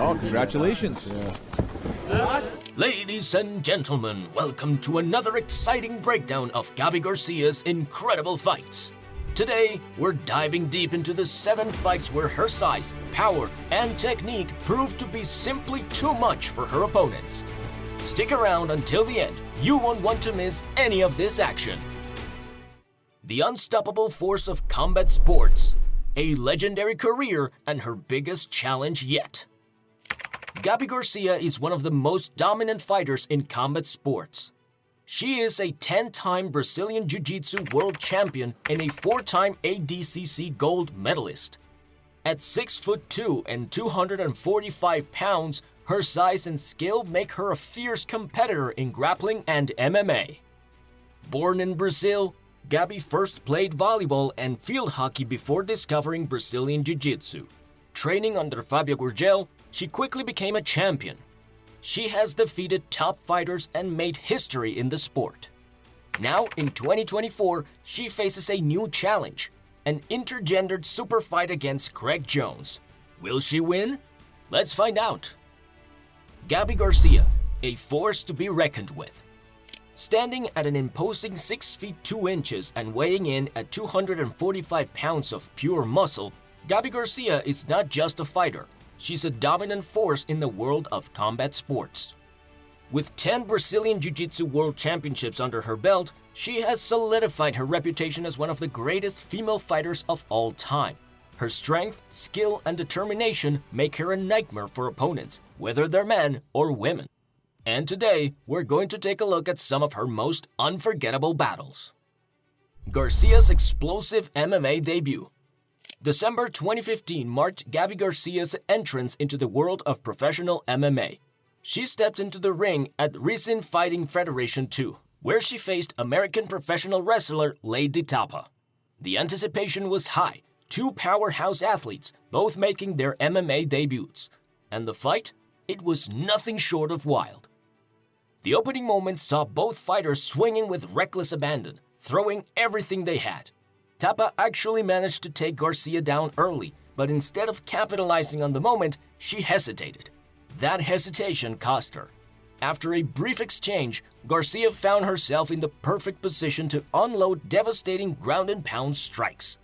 Oh, congratulations. Ladies and gentlemen, welcome to another exciting breakdown of Gabi Garcia's incredible fights. Today, we're diving deep into the 7 fights where her size, power, and technique proved to be simply too much for her opponents. Stick around until the end. You won't want to miss any of this action. The unstoppable force of combat sports, a legendary career, and her biggest challenge yet. Gabi Garcia is one of the most dominant fighters in combat sports. She is a 10-time Brazilian Jiu-Jitsu world champion and a 4-time ADCC gold medalist. At 6'2" and 245 pounds, her size and skill make her a fierce competitor in grappling and MMA. Born in Brazil, Gabi first played volleyball and field hockey before discovering Brazilian Jiu-Jitsu. Training under Fabio Gurgel, she quickly became a champion. She has defeated top fighters and made history in the sport. Now, in 2024, she faces a new challenge, an intergendered super fight against Craig Jones. Will she win? Let's find out. Gabi Garcia, a force to be reckoned with. Standing at an imposing 6 feet 2 inches and weighing in at 245 pounds of pure muscle, Gabi Garcia is not just a fighter. She's a dominant force in the world of combat sports. With 10 Brazilian Jiu-Jitsu World Championships under her belt, she has solidified her reputation as one of the greatest female fighters of all time. Her strength, skill, and determination make her a nightmare for opponents, whether they're men or women. And today, we're going to take a look at some of her most unforgettable battles. Garcia's explosive MMA debut. December 2015 marked Gabi Garcia's entrance into the world of professional MMA. She stepped into the ring at Rizin Fighting Federation 2, where she faced American professional wrestler Lei'D Tapa. The anticipation was high, 2 powerhouse athletes both making their MMA debuts. And the fight? It was nothing short of wild. The opening moments saw both fighters swinging with reckless abandon, throwing everything they had. Tapa actually managed to take Garcia down early, but instead of capitalizing on the moment, she hesitated. That hesitation cost her. After a brief exchange, Garcia found herself in the perfect position to unload devastating ground-and-pound strikes.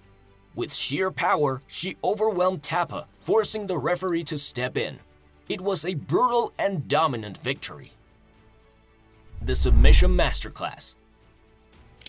With sheer power, she overwhelmed Tapa, forcing the referee to step in. It was a brutal and dominant victory. The Submission Masterclass.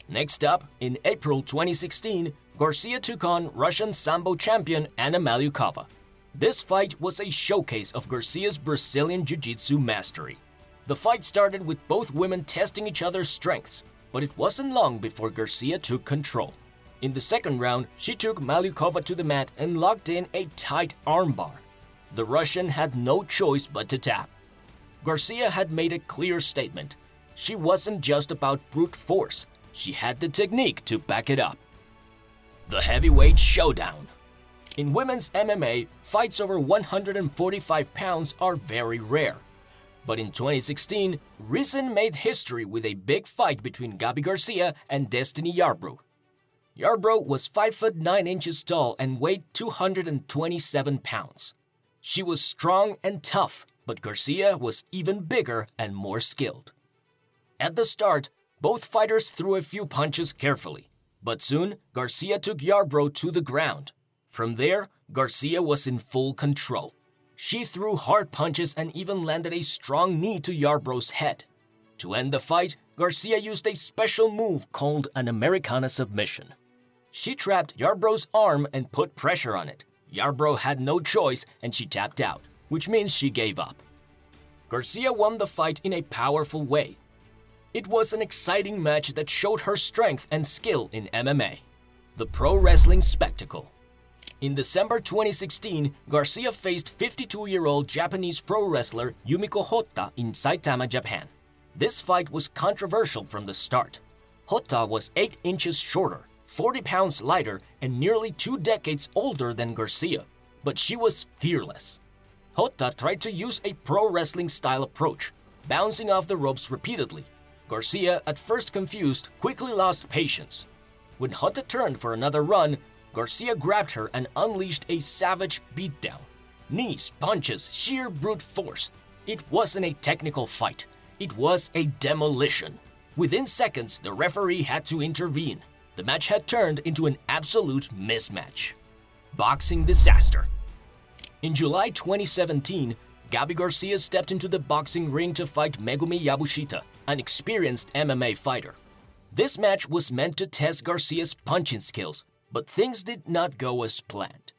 Next up, in April 2016, Garcia took on Russian Sambo champion Anna Malyukova. This fight was a showcase of Garcia's Brazilian Jiu-Jitsu mastery. The fight started with both women testing each other's strengths, but it wasn't long before Garcia took control. In the second round, she took Malyukova to the mat and locked in a tight armbar. The Russian had no choice but to tap. Garcia had made a clear statement. She wasn't just about brute force. She had the technique to back it up. The Heavyweight Showdown. In women's MMA, fights over 145 pounds are very rare. But in 2016, Rizin made history with a big fight between Gabi Garcia and Destanie Yarbrough. Yarbrough was 5'9" tall and weighed 227 pounds. She was strong and tough, but Garcia was even bigger and more skilled. At the start, both fighters threw a few punches carefully, but soon Garcia took Yarbrough to the ground. From there, Garcia was in full control. She threw hard punches and even landed a strong knee to Yarbrough's head. To end the fight, Garcia used a special move called an Americana submission. She trapped Yarbrough's arm and put pressure on it. Yarbrough had no choice and she tapped out, which means she gave up. Garcia won the fight in a powerful way. It was an exciting match that showed her strength and skill in MMA. The pro wrestling spectacle. In December 2016, Garcia faced 52-year-old Japanese pro wrestler Yumiko Hotta in Saitama, Japan. This fight was controversial from the start. Hotta was 8 inches shorter, 40 pounds lighter, and nearly 2 decades older than Garcia, but she was fearless. Hotta tried to use a pro wrestling style approach, bouncing off the ropes repeatedly. Garcia, at first confused, quickly lost patience. When Hotta turned for another run, Garcia grabbed her and unleashed a savage beatdown. Knees, punches, sheer brute force. It wasn't a technical fight. It was a demolition. Within seconds, the referee had to intervene. The match had turned into an absolute mismatch. Boxing disaster. In July 2017, Gabi Garcia stepped into the boxing ring to fight Megumi Yabushita, an experienced MMA fighter. This match was meant to test Garcia's punching skills, but things did not go as planned.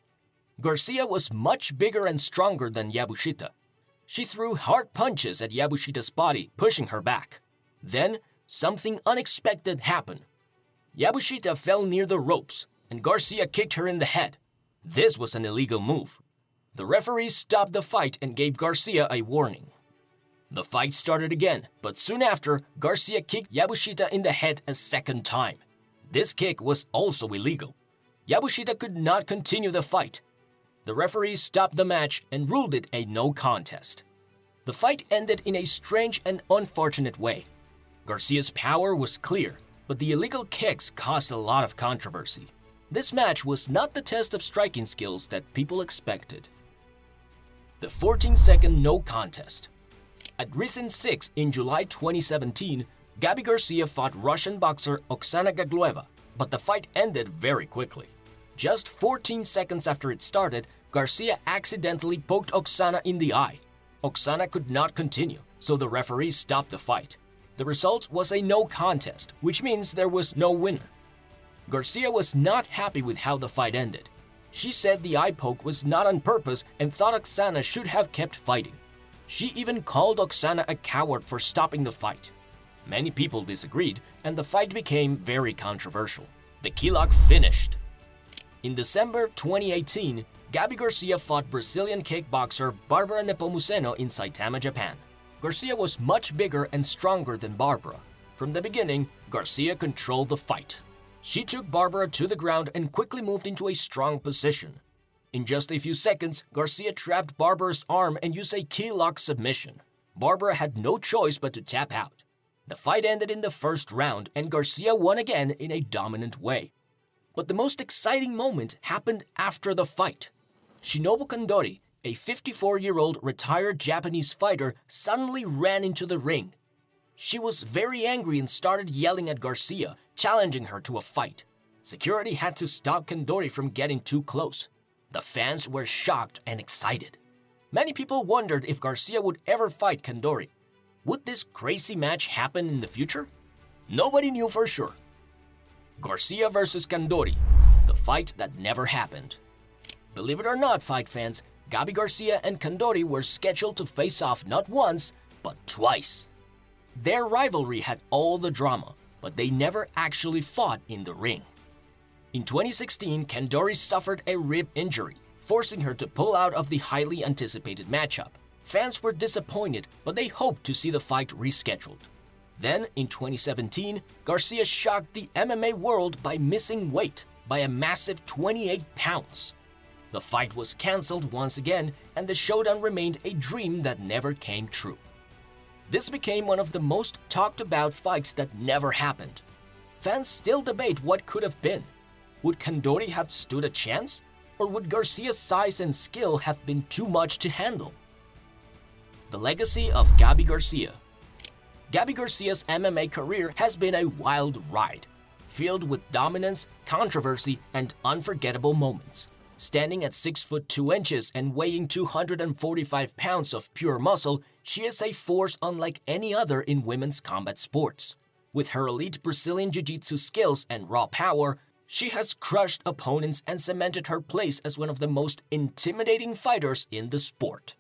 Garcia was much bigger and stronger than Yabushita. She threw hard punches at Yabushita's body, pushing her back. Then, something unexpected happened. Yabushita fell near the ropes, and Garcia kicked her in the head. This was an illegal move. The referee stopped the fight and gave Garcia a warning. The fight started again, but soon after, Garcia kicked Yabushita in the head a second time. This kick was also illegal. Yabushita could not continue the fight. The referee stopped the match and ruled it a no contest. The fight ended in a strange and unfortunate way. Garcia's power was clear, but the illegal kicks caused a lot of controversy. This match was not the test of striking skills that people expected. The 14-second no contest. At Rizin 6 in July 2017, Gabi Garcia fought Russian boxer Oksana Gagloeva, but the fight ended very quickly. Just 14 seconds after it started, Garcia accidentally poked Oksana in the eye. Oksana could not continue, so the referee stopped the fight. The result was a no contest, which means there was no winner. Garcia was not happy with how the fight ended. She said the eye poke was not on purpose and thought Oksana should have kept fighting. She even called Oksana a coward for stopping the fight. Many people disagreed, and the fight became very controversial. The Kilok finished. In December 2018, Gabi Garcia fought Brazilian kickboxer Barbara Nepomuceno in Saitama, Japan. Garcia was much bigger and stronger than Barbara. From the beginning, Garcia controlled the fight. She took Barbara to the ground and quickly moved into a strong position. In just a few seconds, Garcia trapped Barbara's arm and used a key lock submission. Barbara had no choice but to tap out. The fight ended in the first round, and Garcia won again in a dominant way. But the most exciting moment happened after the fight. Shinobu Kandori, a 54-year-old retired Japanese fighter, suddenly ran into the ring. She was very angry and started yelling at Garcia, challenging her to a fight. Security had to stop Kandori from getting too close. The fans were shocked and excited. Many people wondered if Garcia would ever fight Kandori. Would this crazy match happen in the future? Nobody knew for sure. Garcia versus Kandori, the fight that never happened. Believe it or not, fight fans, Gabi Garcia and Kandori were scheduled to face off not once, but twice. Their rivalry had all the drama, but they never actually fought in the ring. In 2016, Kandori suffered a rib injury, forcing her to pull out of the highly anticipated matchup. Fans were disappointed, but they hoped to see the fight rescheduled. Then, in 2017, Garcia shocked the MMA world by missing weight by a massive 28 pounds. The fight was cancelled once again, and the Showdown remained a dream that never came true. This became one of the most talked about fights that never happened. Fans still debate what could have been. Would Kandori have stood a chance? Or would Garcia's size and skill have been too much to handle? The legacy of Gabi Garcia. Gabi Garcia's MMA career has been a wild ride, filled with dominance, controversy, and unforgettable moments. Standing at 6 foot 2 inches and weighing 245 pounds of pure muscle, she is a force unlike any other in women's combat sports. With her elite Brazilian Jiu-Jitsu skills and raw power, she has crushed opponents and cemented her place as one of the most intimidating fighters in the sport.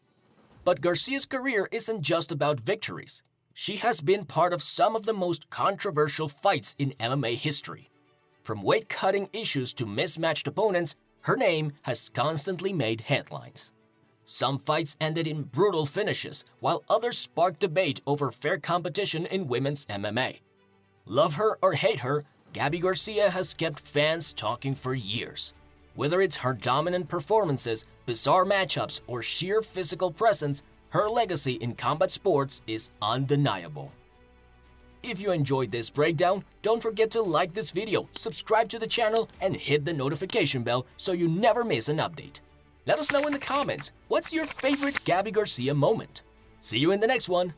But Garcia's career isn't just about victories. She has been part of some of the most controversial fights in MMA history. From weight-cutting issues to mismatched opponents, her name has constantly made headlines. Some fights ended in brutal finishes, while others sparked debate over fair competition in women's MMA. Love her or hate her, Gabi Garcia has kept fans talking for years. Whether it's her dominant performances, bizarre matchups, or sheer physical presence, her legacy in combat sports is undeniable. If you enjoyed this breakdown, don't forget to like this video, subscribe to the channel, and hit the notification bell so you never miss an update. Let us know in the comments, what's your favorite Gabi Garcia moment? See you in the next one!